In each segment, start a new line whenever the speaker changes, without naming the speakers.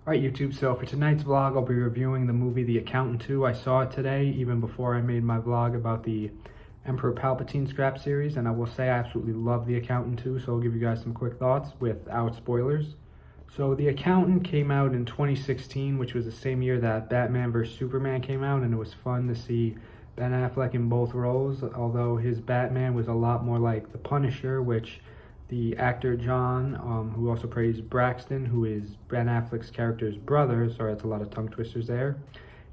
Alright YouTube, so for tonight's vlog I'll be reviewing the movie The Accountant 2. I saw it today, even before I made my vlog about the Emperor Palpatine scrap series, and I will say I absolutely love The Accountant 2, so I'll give you guys some quick thoughts without spoilers. So The Accountant came out in 2016, which was the same year that Batman vs Superman came out, and it was fun to see Ben Affleck in both roles, although his Batman was a lot more like the Punisher, which the actor John, who also plays Braxton, who is Ben Affleck's character's brother, sorry that's a lot of tongue twisters there,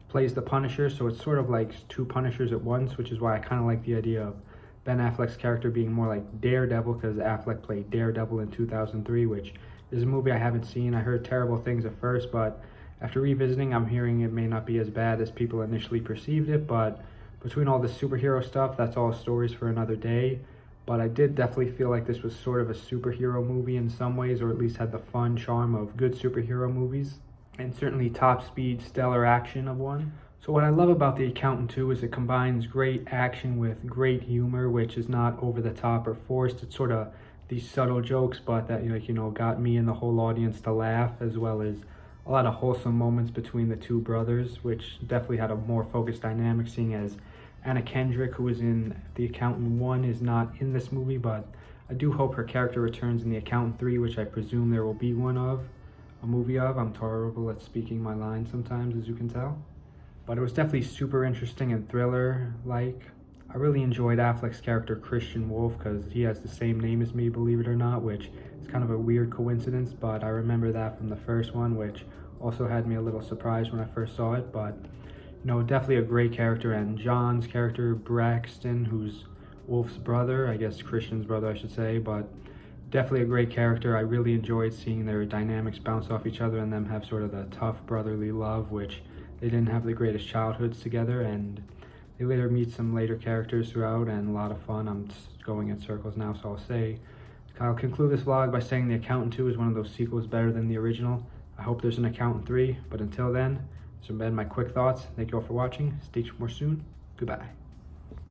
plays the Punisher, so it's sort of like two Punishers at once, which is why I kind of like the idea of Ben Affleck's character being more like Daredevil, because Affleck played Daredevil in 2003, which is a movie I haven't seen. I heard terrible things at first, but after revisiting, I'm hearing it may not be as bad as people initially perceived it, but between all the superhero stuff, that's all stories for another day. But I did definitely feel like this was sort of a superhero movie in some ways, or at least had the fun charm of good superhero movies, and certainly top speed, stellar action of one. So what I love about The Accountant 2 is it combines great action with great humor, which is not over the top or forced. It's sort of these subtle jokes, but that got me and the whole audience to laugh, as well as a lot of wholesome moments between the two brothers, which definitely had a more focused dynamic, seeing as Anna Kendrick, who was in The Accountant 1, is not in this movie, but I do hope her character returns in The Accountant 3, which I presume there will be a movie of. I'm terrible at speaking my lines sometimes, as you can tell. But it was definitely super interesting and thriller-like. I really enjoyed Affleck's character, Christian Wolf, because he has the same name as me, believe it or not, which is kind of a weird coincidence, but I remember that from the first one, which also had me a little surprised when I first saw it, but definitely a great character. And John's character, Braxton, who's Wolf's brother, I guess Christian's brother I should say, but definitely a great character. I really enjoyed seeing their dynamics bounce off each other and them have sort of the tough brotherly love, which they didn't have the greatest childhoods together, and they later meet some later characters throughout, and a lot of fun. I'm just going in circles now, so I'll conclude this vlog by saying The Accountant 2 is one of those sequels better than the original. I hope there's an Accountant 3, but until then, these have been my quick thoughts. Thank you all for watching. Stay tuned for more soon. Goodbye.